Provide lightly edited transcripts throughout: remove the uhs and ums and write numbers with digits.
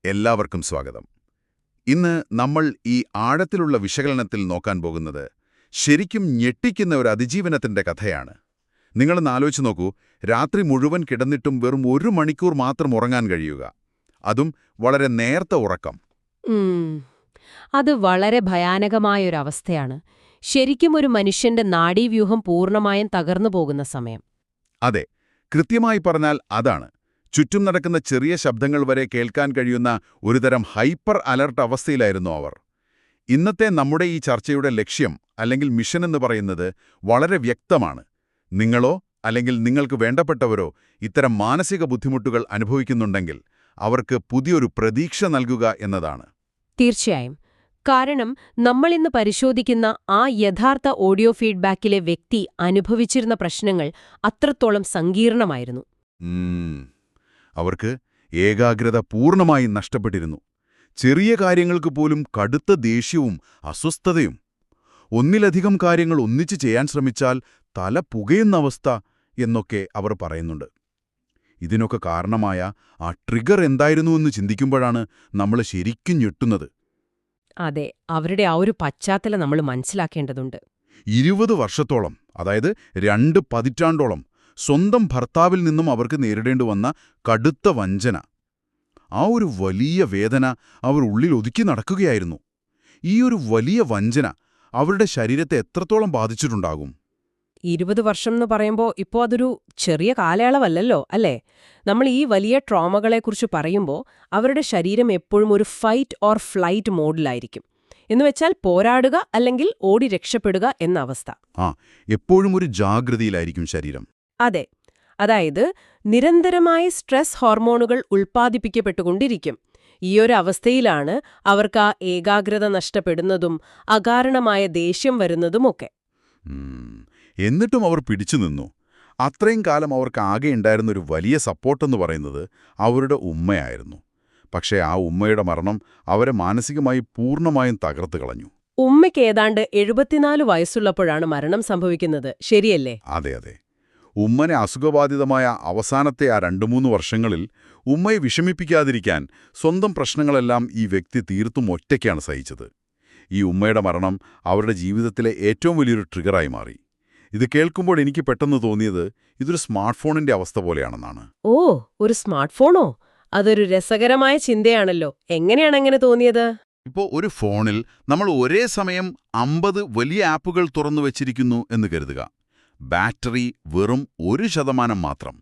എല്ലാവർക്കും സ്വാഗതം. ഇന്ന് നമ്മൾ ഈ ആഴത്തിലുള്ള വിശകലനത്തിൽ നോക്കാൻ പോകുന്നത് ശരിക്കും ഞെട്ടിക്കുന്ന ഒരു അതിജീവനത്തിന്റെ കഥയാണ്. നിങ്ങളൊന്ന് ആലോചിച്ച് നോക്കൂ, രാത്രി മുഴുവൻ കിടന്നിട്ടും വെറും 1 മണിക്കൂർ മാത്രം ഉറങ്ങാൻ കഴിയുക. അതും വളരെ നേർത്ത ഉറക്കം. അത് വളരെ ഭയാനകമായൊരവസ്ഥയാണ്. ശരിക്കും ഒരു മനുഷ്യന്റെ നാഡീവ്യൂഹം പൂർണ്ണമായും തകർന്നു പോകുന്ന സമയം. അതെ, കൃത്യമായി പറഞ്ഞാൽ അതാണ്. ചുറ്റും നടക്കുന്ന ചെറിയ ശബ്ദങ്ങൾ വരെ കേൾക്കാൻ കഴിയുന്ന ഒരുതരം ഹൈപ്പർ അലർട്ട് അവസ്ഥയിലായിരുന്നു അവർ. ഇന്നത്തെ നമ്മുടെ ഈ ചർച്ചയുടെ ലക്ഷ്യം അല്ലെങ്കിൽ മിഷൻ എന്ന് പറയുന്നത് വളരെ വ്യക്തമാണ്. നിങ്ങളോ അല്ലെങ്കിൽ നിങ്ങൾക്ക് വേണ്ടപ്പെട്ടവരോ ഇത്തരം മാനസിക ബുദ്ധിമുട്ടുകൾ അനുഭവിക്കുന്നുണ്ടെങ്കിൽ അവർക്ക് പുതിയൊരു പ്രതീക്ഷ നൽകുക എന്നതാണ്. തീർച്ചയായും. കാരണം നമ്മളിന്ന് പരിശോധിക്കുന്ന ആ യഥാർത്ഥ ഓഡിയോ ഫീഡ്ബാക്കിലെ വ്യക്തി അനുഭവിച്ചിരുന്ന പ്രശ്നങ്ങൾ അത്രത്തോളം സങ്കീർണമായിരുന്നു. അവർക്ക് ഏകാഗ്രത പൂർണ്ണമായി നഷ്ടപ്പെട്ടിരുന്നു. ചെറിയ കാര്യങ്ങൾക്ക് പോലും കടുത്ത ദേഷ്യവും അസ്വസ്ഥതയും. ഒന്നിലധികം കാര്യങ്ങൾ ഒന്നിച്ചു ചെയ്യാൻ ശ്രമിച്ചാൽ തല പുകയുന്ന അവസ്ഥ എന്നൊക്കെ അവർ പറയുന്നുണ്ട്. ഇതിനൊക്കെ കാരണമായ ആ ട്രിഗർ എന്തായിരുന്നുവെന്ന് ചിന്തിക്കുമ്പോഴാണ് നമ്മൾ ശരിക്കും ഞെട്ടുന്നത്. അതെ, അവരുടെ ആ ഒരു പശ്ചാത്തലം നമ്മൾ മനസ്സിലാക്കേണ്ടതുണ്ട്. 20 വർഷത്തോളം, അതായത് 2 പതിറ്റാണ്ടോളം സ്വന്തം ഭർത്താവിൽ നിന്നും അവർക്ക് നേരിടേണ്ടി വന്ന കടുത്ത വഞ്ചന. ആ ഒരു വലിയ വേദന അവർ ഉള്ളിൽ ഒതുക്കി നടക്കുകയായിരുന്നു. ഈ ഒരു വലിയ വഞ്ചന അവരുടെ ശരീരത്തെ എത്രത്തോളം ബാധിച്ചിട്ടുണ്ടാകും? 20 വർഷം എന്ന് പറയുമ്പോൾ ഇപ്പോൾ അതൊരു ചെറിയ കാലയളവല്ലല്ലോ, അല്ലേ? നമ്മൾ ഈ വലിയ ട്രോമകളെക്കുറിച്ച് പറയുമ്പോൾ അവരുടെ ശരീരം എപ്പോഴും ഒരു ഫൈറ്റ് ഓർ ഫ്ലൈറ്റ് മോഡിലായിരിക്കും. എന്നുവെച്ചാൽ പോരാടുക അല്ലെങ്കിൽ ഓടി രക്ഷപ്പെടുക എന്ന അവസ്ഥ. എപ്പോഴും ഒരു ജാഗ്രതയിലായിരിക്കും ശരീരം. അതെ, അതായത് നിരന്തരമായ സ്ട്രെസ് ഹോർമോണുകൾ ഉൽപ്പാദിപ്പിക്കപ്പെട്ടുകൊണ്ടിരിക്കും. ഈയൊരു അവസ്ഥയിലാണ് അവർക്ക് ആ ഏകാഗ്രത നഷ്ടപ്പെടുന്നതും അകാരണമായ ദേഷ്യം വരുന്നതുമൊക്കെ. എന്നിട്ടും അവർ പിടിച്ചു നിന്നു. അത്രയും കാലം അവർക്ക് ആകെ ഉണ്ടായിരുന്നൊരു വലിയ സപ്പോർട്ടെന്ന് പറയുന്നത് അവരുടെ ഉമ്മയായിരുന്നു. പക്ഷേ ആ ഉമ്മയുടെ മരണം അവരെ മാനസികമായി പൂർണ്ണമായും തകർത്ത് കളഞ്ഞു. ഉമ്മയ്ക്ക് ഏതാണ്ട് 74 വയസ്സുള്ളപ്പോഴാണ് മരണം സംഭവിക്കുന്നത്, ശരിയല്ലേ? അതെ. ഉമ്മനെ അസുഖബാധിതമായ അവസാനത്തെ ആ 2-3 വർഷങ്ങളിൽ ഉമ്മയെ വിഷമിപ്പിക്കാതിരിക്കാൻ സ്വന്തം പ്രശ്നങ്ങളെല്ലാം ഈ വ്യക്തി തീർത്തും ഒറ്റയ്ക്കാണ് സഹിച്ചത്. ഈ ഉമ്മയുടെ മരണം അവരുടെ ജീവിതത്തിലെ ഏറ്റവും വലിയൊരു ട്രിഗറായി മാറി. ഇത് കേൾക്കുമ്പോൾ എനിക്ക് പെട്ടെന്ന് തോന്നിയത് ഇതൊരു സ്മാർട്ട് ഫോണിന്റെ അവസ്ഥ പോലെയാണെന്നാണ്. ഓ, ഒരു സ്മാർട്ട് ഫോണോ? അതൊരു രസകരമായ ചിന്തയാണല്ലോ. എങ്ങനെയാണ് അങ്ങനെ തോന്നിയത്? ഇപ്പോൾ ഒരു ഫോണിൽ നമ്മൾ ഒരേ സമയം 50 വലിയ ആപ്പുകൾ തുറന്നു വച്ചിരിക്കുന്നു എന്ന് കരുതുക. ബാറ്ററി വെറും 1% മാത്രം.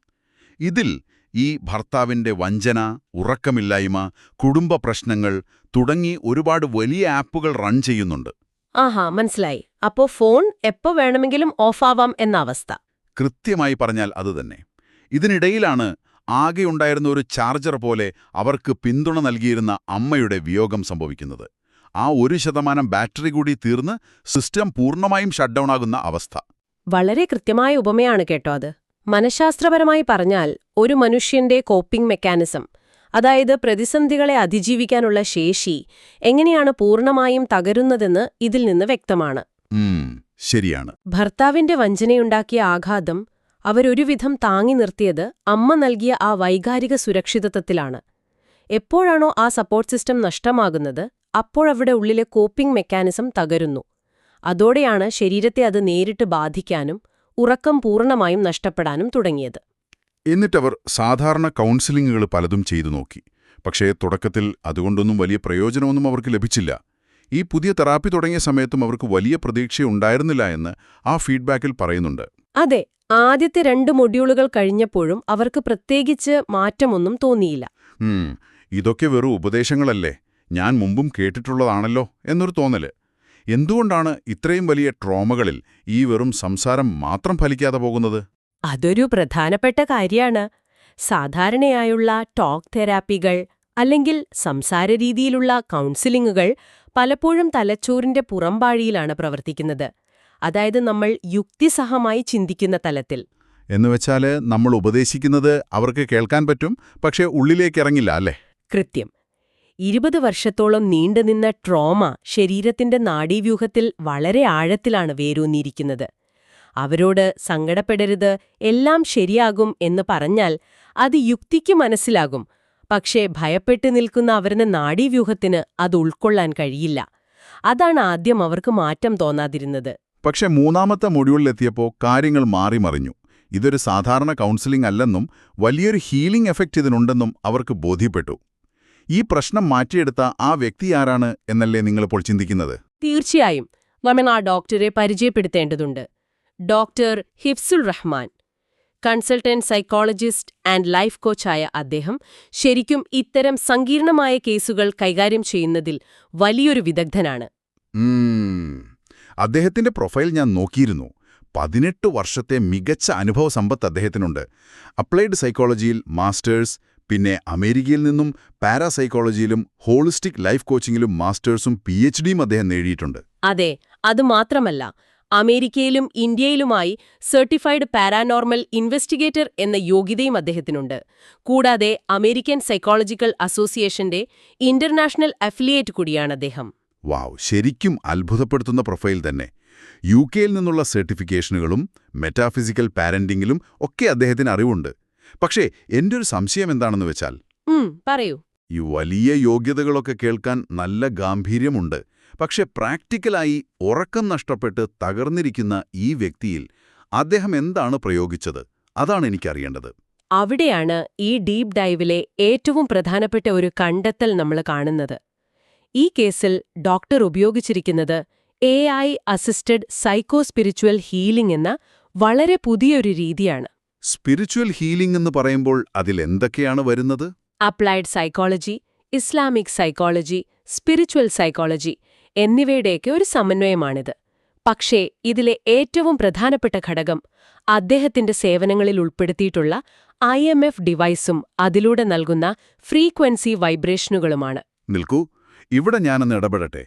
ഇതിൽ ഈ ഭർത്താവിന്റെ വഞ്ചന, ഉറക്കമില്ലായ്മ, കുടുംബ പ്രശ്നങ്ങൾ തുടങ്ങി ഒരുപാട് വലിയ ആപ്പുകൾ റൺ ചെയ്യുന്നുണ്ട്. ആഹാ, മനസ്സിലായി. അപ്പോ ഫോൺ എപ്പോ വേണമെങ്കിലും ഓഫാവാം എന്ന അവസ്ഥ. കൃത്യമായി പറഞ്ഞാൽ അതുതന്നെ. ഇതിനിടയിലാണ് ആകെയുണ്ടായിരുന്ന ഒരു ചാർജർ പോലെ അവർക്ക് പിന്തുണ നൽകിയിരുന്ന അമ്മയുടെ വിയോഗം സംഭവിക്കുന്നത്. ആ 1% ബാറ്ററി കൂടി തീർന്ന് സിസ്റ്റം പൂർണ്ണമായും ഷട്ട് ഡൗൺ ആകുന്ന അവസ്ഥ. വളരെ കൃത്യമായ ഉപമയാണ് കേട്ടോ അത്. മനഃശാസ്ത്രപരമായി പറഞ്ഞാൽ ഒരു മനുഷ്യന്റെ കോപ്പിംഗ് മെക്കാനിസം, അതായത് പ്രതിസന്ധികളെ അതിജീവിക്കാനുള്ള ശേഷി എങ്ങനെയാണ് പൂർണ്ണമായും തകരുന്നതെന്ന് ഇതിൽ നിന്ന് വ്യക്തമാണ്. ശരിയാണ്. ഭർത്താവിന്റെ വഞ്ചനയുണ്ടാക്കിയ ആഘാതം അവരൊരുവിധം താങ്ങി നിർത്തിയത് അമ്മ നൽകിയ ആ വൈകാരിക സുരക്ഷിതത്വത്തിലാണ്. എപ്പോഴാണോ ആ സപ്പോർട്ട് സിസ്റ്റം നഷ്ടമാകുന്നത്, അപ്പോഴവിടെ ഉള്ളിലെ കോപ്പിംഗ് മെക്കാനിസം തകരുന്നു. അതോടെയാണ് ശരീരത്തെ അത് നേരിട്ട് ബാധിക്കാനും ഉറക്കം പൂർണ്ണമായും നഷ്ടപ്പെടാനും തുടങ്ങിയത്. എന്നിട്ടവർ സാധാരണ കൗൺസിലിങ്ങുകൾ പലതും ചെയ്തു നോക്കി. പക്ഷേ തുടക്കത്തിൽ അതുകൊണ്ടൊന്നും വലിയ പ്രയോജനമൊന്നും അവർക്ക് ലഭിച്ചില്ല. ഈ പുതിയ തെറാപ്പി തുടങ്ങിയ സമയത്തും അവർക്ക് വലിയ പ്രതീക്ഷയുണ്ടായിരുന്നില്ല എന്ന് ആ ഫീഡ്ബാക്കിൽ പറയുന്നുണ്ട്. അതെ, ആദ്യത്തെ 2 മൊഡ്യൂളുകൾ കഴിഞ്ഞപ്പോഴും അവർക്ക് പ്രത്യേകിച്ച് മാറ്റമൊന്നും തോന്നിയില്ല. ഇതൊക്കെ വെറും ഉപദേശങ്ങളല്ലേ, ഞാൻ മുമ്പും കേട്ടിട്ടുള്ളതാണല്ലോ എന്നൊരു തോന്നല്. എന്തുകൊണ്ടാണ് ഇത്രയും വലിയ ട്രോമകളിൽ ഈ വെറും സംസാരം മാത്രം ഫലിക്കാതെ പോകുന്നത്? അതൊരു പ്രധാനപ്പെട്ട കാര്യമാണ്. സാധാരണയായുള്ള ടോക്ക് തെറാപ്പികൾ അല്ലെങ്കിൽ സംസാരരീതിയിലുള്ള കൗൺസിലിങ്ങുകൾ പലപ്പോഴും തലച്ചോറിന്റെ പുറംപാഴിയിലാണ് പ്രവർത്തിക്കുന്നത്. അതായത് നമ്മൾ യുക്തിസഹമായി ചിന്തിക്കുന്ന തലത്തിൽ. എന്നുവെച്ചാല് നമ്മൾ ഉപദേശിക്കുന്നത് അവർക്ക് കേൾക്കാൻ പറ്റും, പക്ഷേ ഉള്ളിലേക്കിറങ്ങില്ല, അല്ലേ? കൃത്യം. 20 വർഷത്തോളം നീണ്ടുനിന്ന ട്രോമ ശരീരത്തിന്റെ നാഡീവ്യൂഹത്തിൽ വളരെ ആഴത്തിലാണ് വേരൂന്നിയിരിക്കുന്നത്. അവരോട് സങ്കടപ്പെടരുത്, എല്ലാം ശരിയാകും എന്ന് പറഞ്ഞാൽ അത് യുക്തിക്ക് മനസ്സിലാകും. പക്ഷേ ഭയപ്പെട്ട് നിൽക്കുന്ന അവരുടെ നാഡീവ്യൂഹത്തിന് അത് ഉൾക്കൊള്ളാൻ കഴിയില്ല. അതാണ് ആദ്യം അവർക്ക് മാറ്റം തോന്നാതിരുന്നത്. പക്ഷെ മൂന്നാമത്തെ മൊഡ്യൂളിലെത്തിയപ്പോൾ കാര്യങ്ങൾ മാറിമറിഞ്ഞു. ഇതൊരു സാധാരണ കൗൺസിലിംഗ് അല്ലെന്നും വലിയൊരു ഹീലിംഗ് എഫക്റ്റ് ഇതിനുണ്ടെന്നും അവർക്ക് ബോധ്യപ്പെട്ടു. ഈ പ്രശ്നം മാറ്റിയെടുത്ത ആ വ്യക്തി ആരാണ് എന്നല്ലേ നിങ്ങളിപ്പോൾ ചിന്തിക്കുന്നത്? തീർച്ചയായും നമ്മൾ ആ ഡോക്ടറെ പരിചയപ്പെടുത്തേണ്ടതുണ്ട്. Doctor Hifzul Rahman, consultant psychologist and life കോച്ചായ അദ്ദേഹം ശരിക്കും ഇത്തരം സങ്കീർണമായ കേസുകൾ കൈകാര്യം ചെയ്യുന്നതിൽ വലിയൊരു വിദഗ്ധനാണ്. അദ്ദേഹത്തിന്റെ പ്രൊഫൈൽ ഞാൻ നോക്കിയിരുന്നു. 18 വർഷത്തെ മികച്ച അനുഭവ സമ്പത്ത് അദ്ദേഹത്തിനുണ്ട്. അപ്ലൈഡ് സൈക്കോളജിയിൽ മാസ്റ്റേഴ്സ്, പിന്നെ അമേരിക്കയിൽ നിന്നും പാരാസൈക്കോളജിയിലും ഹോളിസ്റ്റിക് ലൈഫ് കോച്ചിങ്ങിലും മാസ്റ്റേഴ്സും PhDയും അദ്ദേഹം നേടിയിട്ടുണ്ട്. അതെ, അതുമാത്രമല്ല, അമേരിക്കയിലും ഇന്ത്യയിലുമായി സർട്ടിഫൈഡ് പാരാനോർമൽ ഇൻവെസ്റ്റിഗേറ്റർ എന്ന യോഗ്യതയും അദ്ദേഹത്തിനുണ്ട്. കൂടാതെ അമേരിക്കൻ സൈക്കോളജിക്കൽ അസോസിയേഷന്റെ ഇന്റർനാഷണൽ അഫിലിയേറ്റ് കൂടിയാണ് അദ്ദേഹം. വാവ്, ശരിക്കും അത്ഭുതപ്പെടുത്തുന്ന പ്രൊഫൈൽ തന്നെ. UK-യിൽ നിന്നുള്ള സർട്ടിഫിക്കേഷനുകളും മെറ്റാഫിസിക്കൽ പാരന്റിങ്ങിലും ഒക്കെ അദ്ദേഹത്തിന് അറിവുണ്ട്. പക്ഷേ എൻ്റെ ഒരു സംശയം എന്താണെന്ന് വെച്ചാൽ, പറയൂ. ഈ വലിയ യോഗ്യതകളൊക്കെ കേൾക്കാൻ നല്ല ഗാംഭീര്യമുണ്ട്. പക്ഷെ പ്രാക്ടിക്കലായി ഉറക്കം നഷ്ടപ്പെട്ട് തകർന്നിരിക്കുന്ന ഈ വ്യക്തിയിൽ അദ്ദേഹം എന്താണ് പ്രയോഗിച്ചത്? അതാണ് എനിക്കറിയേണ്ടത്. അവിടെയാണ് ഈ ഡീപ് ഡൈവിലെ ഏറ്റവും പ്രധാനപ്പെട്ട ഒരു കണ്ടെത്തൽ നമ്മൾ കാണുന്നത്. ഈ കേസിൽ ഡോക്ടർ ഉപയോഗിച്ചിരിക്കുന്നത് AI അസിസ്റ്റഡ് സൈക്കോസ്പിരിച്വൽ ഹീലിംഗ് എന്ന വളരെ പുതിയൊരു രീതിയാണ്. സ്പിരിച്വൽ ഹീലിംഗ് എന്ന് പറയുമ്പോൾ അതിലെന്തൊക്കെയാണ് വരുന്നത്? Applied psychology, Islamic psychology, spiritual psychology എന്നിവയുടെയൊക്കെ ഒരു സമന്വയമാണിത്. പക്ഷേ ഇതിലെ ഏറ്റവും പ്രധാനപ്പെട്ട ഘടകം അദ്ദേഹത്തിന്റെ സേവനങ്ങളിൽ ഉൾപ്പെടുത്തിയിട്ടുള്ള IMF ഡിവൈസും അതിലൂടെ നൽകുന്ന ഫ്രീക്വൻസി വൈബ്രേഷനുകളുമാണ്. നിൽക്കൂ, ഇവിടെ ഞാനൊന്ന് ഇടപെടട്ടെ.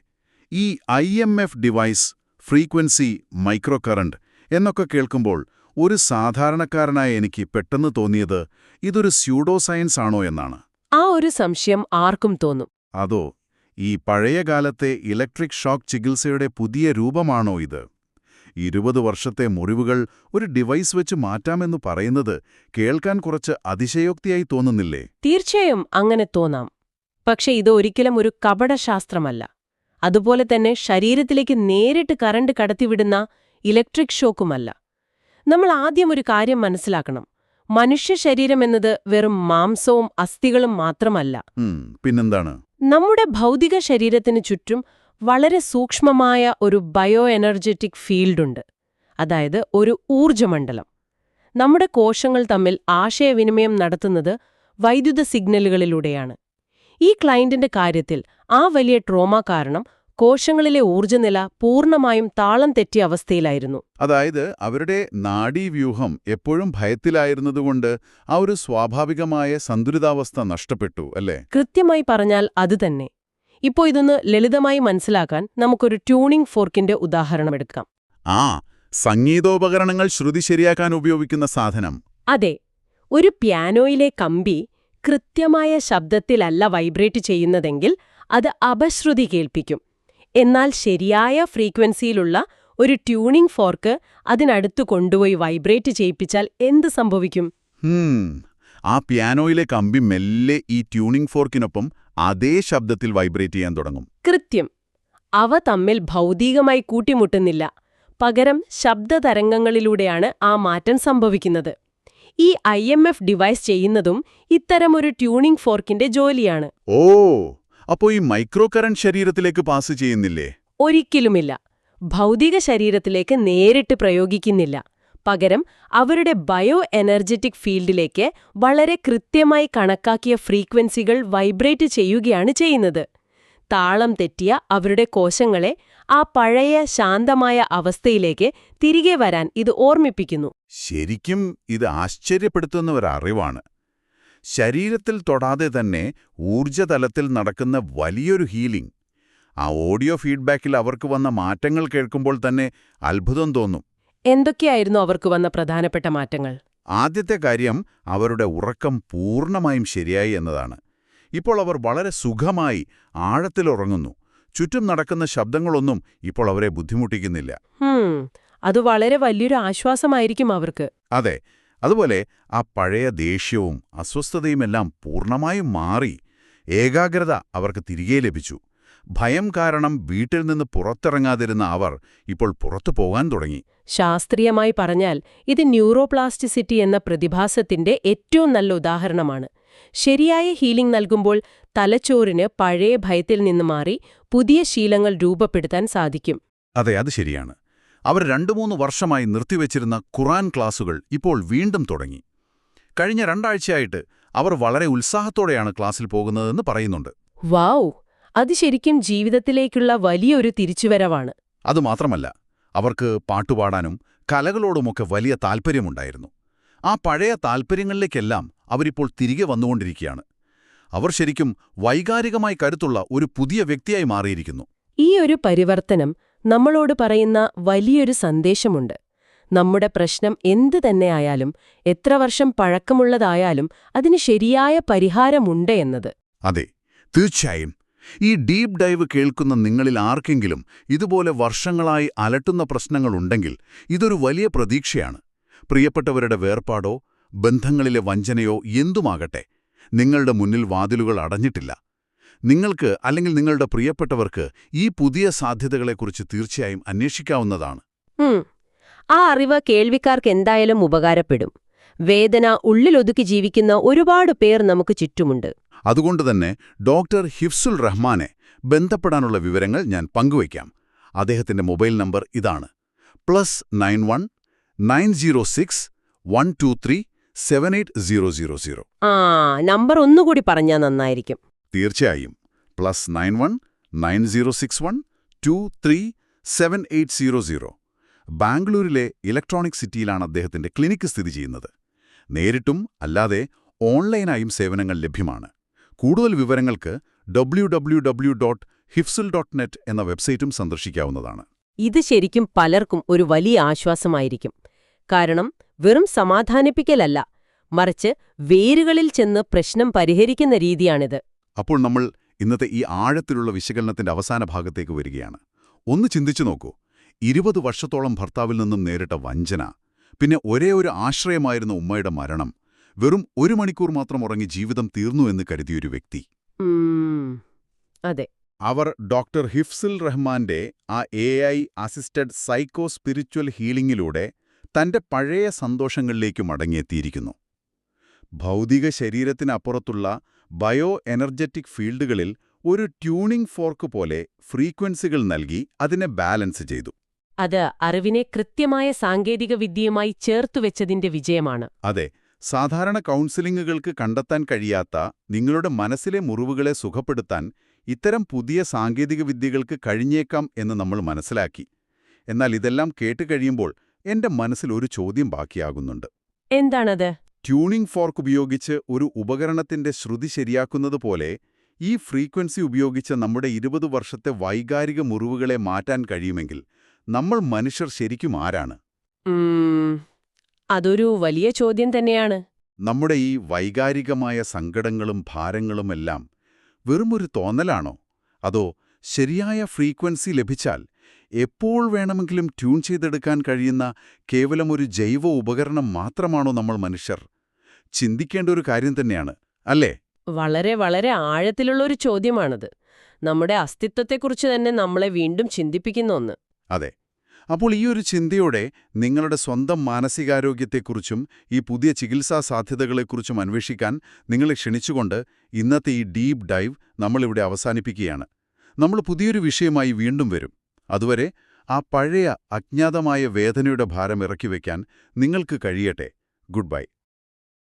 ഈ IMF device, frequency micro current എന്നൊക്കെ കേൾക്കുമ്പോൾ ഒരു സാധാരണക്കാരനായ എനിക്ക് പെട്ടെന്ന് തോന്നിയത് ഇതൊരു സ്യൂഡോ സയൻസ് ആണോ എന്നാണ്. ആ ഒരു സംശയം ആർക്കും തോന്നും. അതോ ഈ പഴയകാലത്തെ ഇലക്ട്രിക് ഷോക്ക് ചികിത്സയുടെ പുതിയ രൂപമാണോ ഇത്? 20 വർഷത്തെ മുറിവുകൾ ഒരു ഡിവൈസ് വെച്ച് മാറ്റാമെന്ന് പറയുന്നത് കേൾക്കാൻ കുറച്ച് അതിശയോക്തിയായി തോന്നുന്നില്ലേ? തീർച്ചയായും അങ്ങനെ തോന്നാം. പക്ഷെ ഇത് ഒരിക്കലും ഒരു കപടശാസ്ത്രമല്ല. അതുപോലെ തന്നെ ശരീരത്തിലേക്ക് നേരിട്ട് കറണ്ട് കടത്തിവിടുന്ന ഇലക്ട്രിക് ഷോക്കുമല്ല. നമ്മൾ ആദ്യം ഒരു കാര്യം മനസ്സിലാക്കണം. മനുഷ്യ ശരീരം എന്നത് വെറും മാംസവും അസ്ഥികളും മാത്രമല്ല. പിന്നെന്താണ്? നമ്മുടെ ഭൗതിക ശരീരത്തിന് ചുറ്റും വളരെ സൂക്ഷ്മമായ ഒരു ബയോ എനർജറ്റിക് ഫീൽഡുണ്ട്. അതായത് ഒരു ഊർജ്ജമണ്ഡലം. നമ്മുടെ കോശങ്ങൾ തമ്മിൽ ആശയവിനിമയം നടത്തുന്നത് വൈദ്യുത സിഗ്നലുകളിലൂടെയാണ്. ഈ ക്ലയന്റിന്റെ കാര്യത്തിൽ ആ വലിയ ട്രോമ കാരണം കോശങ്ങളിലെ ഊർജ്ജനില പൂർണ്ണമായും താളം തെറ്റിയ അവസ്ഥയിലായിരുന്നു. അതായത് അവരുടെ നാഡീവ്യൂഹം എപ്പോഴും ഭയത്തിലായിരുന്നതുകൊണ്ട് ആ ഒരു സ്വാഭാവികമായ സന്തുലിതാവസ്ഥ നഷ്ടപ്പെട്ടു, അല്ലേ? കൃത്യമായി പറഞ്ഞാൽ അതുതന്നെ. ഇപ്പോൾ ഇതൊന്ന് ലളിതമായി മനസ്സിലാക്കാൻ നമുക്കൊരു ട്യൂണിംഗ് ഫോർക്കിന്റെ ഉദാഹരണമെടുക്കാം. സംഗീതോപകരണങ്ങൾ ശ്രുതി ശരിയാക്കാൻ ഉപയോഗിക്കുന്ന സാധനം. അതെ, ഒരു പിയാനോയിലെ കമ്പി കൃത്യമായ ശബ്ദത്തിലല്ല വൈബ്രേറ്റ് ചെയ്യുന്നതെങ്കിൽ അത് അപശ്രുതി കേൾപ്പിക്കും. എന്നാൽ ശരിയായ ഫ്രീക്വൻസിയിലുള്ള ഒരു ട്യൂണിംഗ് ഫോർക്ക് അതിനടുത്ത് കൊണ്ടുപോയി വൈബ്രേറ്റ് ചെയ്യിപ്പിച്ചാൽ എന്ത് സംഭവിക്കും? ആ പിയാനോയിലെ കമ്പി മെല്ലെ ഈ ട്യൂണിംഗ് ഫോർക്കിനൊപ്പം അതേ ശബ്ദത്തിൽ വൈബ്രേറ്റ് ചെയ്യാൻ തുടങ്ങും. കൃത്യം. അവ തമ്മിൽ ഭൗതികമായി കൂട്ടിമുട്ടുന്നില്ല. പകരം ശബ്ദതരംഗങ്ങളിലൂടെയാണ് ആ മാറ്റം സംഭവിക്കുന്നത്. ഈ IMF ഡിവൈസ് ചെയ്യുന്നതും ഇത്തരമൊരു ട്യൂണിംഗ് ഫോർക്കിന്റെ ജോലിയാണ്. അപ്പോ ഈ മൈക്രോ കറന്റ് ശരീരത്തിലേക്ക് പാസ് ചെയ്യുന്നില്ലേ? ഒരിക്കലുമില്ല. ഭൗതിക ശരീരത്തിലേക്ക് നേരിട്ട് പ്രയോഗിക്കുന്നില്ല. പകരം അവരുടെ ബയോ എനർജറ്റിക് ഫീൽഡിലേക്ക് വളരെ കൃത്യമായി കണക്കാക്കിയ ഫ്രീക്വൻസികൾ വൈബ്രേറ്റ് ചെയ്യുകയാണ് ചെയ്യുന്നത്. താളം തെറ്റിയ അവരുടെ കോശങ്ങളെ ആ പഴയ ശാന്തമായ അവസ്ഥയിലേക്ക് തിരികെ വരാൻ ഇത് ഓർമ്മിപ്പിക്കുന്നു. ശരിക്കും ഇത് ആശ്ചര്യപ്പെടുത്തുന്ന ഒരറിവാണ്. ശരീരത്തിൽ തൊടാതെ തന്നെ ഊർജ്ജതലത്തിൽ നടക്കുന്ന വലിയൊരു ഹീലിംഗ്. ആ ഓഡിയോ ഫീഡ്ബാക്കിൽ അവർക്ക് വന്ന മാറ്റങ്ങൾ കേൾക്കുമ്പോൾ തന്നെ അത്ഭുതം തോന്നും. എന്തൊക്കെയായിരുന്നു അവർക്ക് വന്ന പ്രധാനപ്പെട്ട മാറ്റങ്ങൾ? ആദ്യത്തെ കാര്യം അവരുടെ ഉറക്കം പൂർണ്ണമായും ശരിയായി എന്നതാണ്. ഇപ്പോൾ അവർ വളരെ സുഖമായി ആഴത്തിലുറങ്ങുന്നു. ചുറ്റും നടക്കുന്ന ശബ്ദങ്ങളൊന്നും ഇപ്പോൾ അവരെ ബുദ്ധിമുട്ടിക്കുന്നില്ല. അത് വളരെ വലിയൊരു ആശ്വാസമായിരിക്കും അവർക്ക്. അതെ, അതുപോലെ ആ പഴയ ദേഷ്യവും അസ്വസ്ഥതയുമെല്ലാം പൂർണ്ണമായും മാറി. ഏകാഗ്രത അവർക്ക് തിരികെ ലഭിച്ചു. ഭയം കാരണം വീട്ടിൽ നിന്ന് പുറത്തിറങ്ങാതിരുന്ന അവർ ഇപ്പോൾ പുറത്തു പോകാൻ തുടങ്ങി. ശാസ്ത്രീയമായി പറഞ്ഞാൽ ഇത് ന്യൂറോപ്ലാസ്റ്റിസിറ്റി എന്ന പ്രതിഭാസത്തിന്റെ ഏറ്റവും നല്ല ഉദാഹരണമാണ്. ശരിയായ ഹീലിംഗ് നൽകുമ്പോൾ തലച്ചോറിന് പഴയ ഭയത്തിൽ നിന്ന് മാറി പുതിയ ശീലങ്ങൾ രൂപപ്പെടുത്താൻ സാധിക്കും. അതെ, അത് ശരിയാണ്. അവർ 2-3 വർഷമായി നിർത്തിവെച്ചിരുന്ന ഖുർആൻ ക്ലാസുകൾ ഇപ്പോൾ വീണ്ടും തുടങ്ങി. കഴിഞ്ഞ 2 ആഴ്ചയായിട്ട് അവർ വളരെ ഉത്സാഹത്തോടെയാണ് ക്ലാസ്സിൽ പോകുന്നതെന്ന് പറയുന്നുണ്ട്. വൗ! അത് ശരിക്കും ജീവിതത്തിലേക്കുള്ള വലിയൊരു തിരിച്ചുവരവാണ്. അതുമാത്രമല്ല, അവർക്ക് പാട്ടുപാടാനും കലകളോടുമൊക്കെ വലിയ താൽപ്പര്യമുണ്ടായിരുന്നു. ആ പഴയ താൽപ്പര്യങ്ങളിലേക്കെല്ലാം അവരിപ്പോൾ തിരികെ വന്നുകൊണ്ടിരിക്കുകയാണ്. അവർ ശരിക്കും വൈകാരികമായി കരുത്തുള്ള ഒരു പുതിയ വ്യക്തിയായി മാറിയിരിക്കുന്നു. ഈ ഒരു പരിവർത്തനം നമ്മളോട് പറയുന്ന വലിയൊരു സന്ദേശമുണ്ട്. നമ്മുടെ പ്രശ്നം എന്തു തന്നെയായാലും, എത്ര വർഷം പഴക്കമുള്ളതായാലും അതിന് ശരിയായ പരിഹാരമുണ്ട് എന്നത്. അതെ, തീർച്ചയായും. ഈ ഡീപ് ഡൈവ് കേൾക്കുന്ന നിങ്ങളിൽ ആർക്കെങ്കിലും ഇതുപോലെ വർഷങ്ങളായി അലട്ടുന്ന പ്രശ്നങ്ങളുണ്ടെങ്കിൽ ഇതൊരു വലിയ പ്രതീക്ഷയാണ്. പ്രിയപ്പെട്ടവരുടെ വേർപാടോ ബന്ധങ്ങളിലെ വഞ്ചനയോ എന്തുമാകട്ടെ, നിങ്ങളുടെ മുന്നിൽ വാതിലുകൾ അടഞ്ഞിട്ടില്ല. നിങ്ങൾക്ക് അല്ലെങ്കിൽ നിങ്ങളുടെ പ്രിയപ്പെട്ടവർക്ക് ഈ പുതിയ സാധ്യതകളെക്കുറിച്ച് തീർച്ചയായും അന്വേഷിക്കാവുന്നതാണ്. ആ അറിവ് കേൾവിക്കാർക്ക് എന്തായാലും ഉപകാരപ്പെടും. വേദന ഉള്ളിലൊതുക്കി ജീവിക്കുന്ന ഒരുപാട് പേർ നമുക്ക് ചുറ്റുമുണ്ട്. അതുകൊണ്ടുതന്നെ ഡോക്ടർ ഹിഫ്സുൽ റഹ്മാനെ ബന്ധപ്പെടാനുള്ള വിവരങ്ങൾ ഞാൻ പങ്കുവയ്ക്കാം. അദ്ദേഹത്തിന്റെ മൊബൈൽ നമ്പർ ഇതാണ്: +91 906 123 78000. നമ്പർ ഒന്നുകൂടി പറഞ്ഞാൽ നന്നായിരിക്കും. തീർച്ചയായും. +91 9061 23 7800. ബാംഗ്ലൂരിലെ ഇലക്ട്രോണിക് സിറ്റിയിലാണ് അദ്ദേഹത്തിന്റെ ക്ലിനിക്ക് സ്ഥിതി ചെയ്യുന്നത്. നേരിട്ടും അല്ലാതെ ഓൺലൈനായും സേവനങ്ങൾ ലഭ്യമാണ്. കൂടുതൽ വിവരങ്ങൾക്ക് www.hifsul.net എന്ന വെബ്സൈറ്റും സന്ദർശിക്കാവുന്നതാണ്. ഇത് ശരിക്കും പലർക്കും ഒരു വലിയ ആശ്വാസമായിരിക്കും. കാരണം വെറും സമാധാനിപ്പിക്കലല്ല, മറിച്ച് വേരുകളിൽ ചെന്ന് പ്രശ്നം പരിഹരിക്കുന്ന രീതിയാണിത്. അപ്പോൾ നമ്മൾ ഇന്നത്തെ ഈ ആഴത്തിലുള്ള വിശകലനത്തിന്റെ അവസാന ഭാഗത്തേക്ക് വരികയാണ്. ഒന്ന് ചിന്തിച്ചു നോക്കൂ. 20 വർഷത്തോളം ഭർത്താവിൽ നിന്നും നേരിട്ട വഞ്ചന, പിന്നെ ഒരേ ഒരു ആശ്രയമായിരുന്ന ഉമ്മയുടെ മരണം, വെറും 1 മണിക്കൂർ മാത്രം ഉറങ്ങി ജീവിതം തീർന്നു എന്ന് കരുതിയൊരു വ്യക്തി. അതെ. അവർ ഡോക്ടർ ഹിഫ്സുൽ റഹ്മാന്റെ ആ AI അസിസ്റ്റഡ് സൈക്കോ സ്പിരിച്വൽ ഹീലിംഗിലൂടെ തന്റെ പഴയ സന്തോഷങ്ങളിലേക്ക് മടങ്ങിയെത്തിയിരിക്കുന്നു. ഭൗതിക ശരീരത്തിനപ്പുറത്തുള്ള ബയോ എനർജറ്റിക് ഫീൽഡുകളിൽ ഒരു ട്യൂണിംഗ് ഫോർക്ക് പോലെ ഫ്രീക്വൻസികൾ നൽകി അതിനെ ബാലൻസ് ചെയ്തു. അത് അറിവിനെ കൃത്യമായ സാങ്കേതിക വിദ്യയുമായി ചേർത്തുവെച്ചതിന്റെ വിജയമാണ്. അതെ, സാധാരണ കൗൺസിലിംഗുകൾക്ക് കണ്ടെത്താൻ കഴിയാത്ത നിങ്ങളുടെ മനസ്സിലെ മുറിവുകളെ സുഖപ്പെടുത്താൻ ഇത്തരം പുതിയ സാങ്കേതിക വിദ്യകൾക്ക് കഴിഞ്ഞേക്കാം എന്ന് നമ്മൾ മനസ്സിലാക്കി. എന്നാൽ ഇതെല്ലാം കേട്ടുകഴിയുമ്പോൾ എന്റെ മനസ്സിൽ ഒരു ചോദ്യം ബാക്കിയാകുന്നുണ്ട്. എന്താണത്? ട്യൂണിംഗ് ഫോർക്ക് ഉപയോഗിച്ച് ഒരു ഉപകരണത്തിന്റെ ശ്രുതി ശരിയാക്കുന്നത് പോലെ ഈ ഫ്രീക്വൻസി ഉപയോഗിച്ച് നമ്മുടെ 20 വർഷത്തെ വൈകാരിക മുറിവുകളെ മാറ്റാൻ കഴിയുമെങ്കിൽ നമ്മൾ മനുഷ്യർ ശരിക്കും ആരാണ്? അതൊരു വലിയ ചോദ്യം തന്നെയാണ്. നമ്മുടെ ഈ വൈകാരികമായ സങ്കടങ്ങളും ഭാരങ്ങളുമെല്ലാം വെറുമൊരു തോന്നലാണോ? അതോ ശരിയായ ഫ്രീക്വൻസി ലഭിച്ചാൽ എപ്പോൾ വേണമെങ്കിലും ട്യൂൺ ചെയ്തെടുക്കാൻ കഴിയുന്ന കേവലം ഒരു ജൈവ ഉപകരണം മാത്രമാണോ നമ്മൾ മനുഷ്യർ? ചിന്തിക്കേണ്ട ഒരു കാര്യം തന്നെയാണ്, അല്ലേ? വളരെ വളരെ ആഴത്തിലുള്ളൊരു ചോദ്യമാണത്. നമ്മുടെ അസ്തിത്വത്തെക്കുറിച്ച് തന്നെ നമ്മളെ വീണ്ടും ചിന്തിപ്പിക്കുന്ന ഒന്ന്. അതെ. അപ്പോൾ ഈ ഒരു ചിന്തയോടെ നിങ്ങളുടെ സ്വന്തം മാനസികാരോഗ്യത്തെക്കുറിച്ചും ഈ പുതിയ ചികിത്സാ സാധ്യതകളെക്കുറിച്ചും അന്വേഷിക്കാൻ നിങ്ങളെ ക്ഷണിച്ചുകൊണ്ട് ഇന്നത്തെ ഈ ഡീപ് ഡൈവ് നമ്മളിവിടെ അവസാനിപ്പിക്കുകയാണ്. നമ്മൾ പുതിയൊരു വിഷയമായി വീണ്ടും വരും. അതുവരെ ആ പഴയ അജ്ഞാതമായ വേദനയുടെ ഭാരം ഇറക്കിവെക്കാൻ നിങ്ങൾക്ക് കഴിയട്ടെ. Good bye.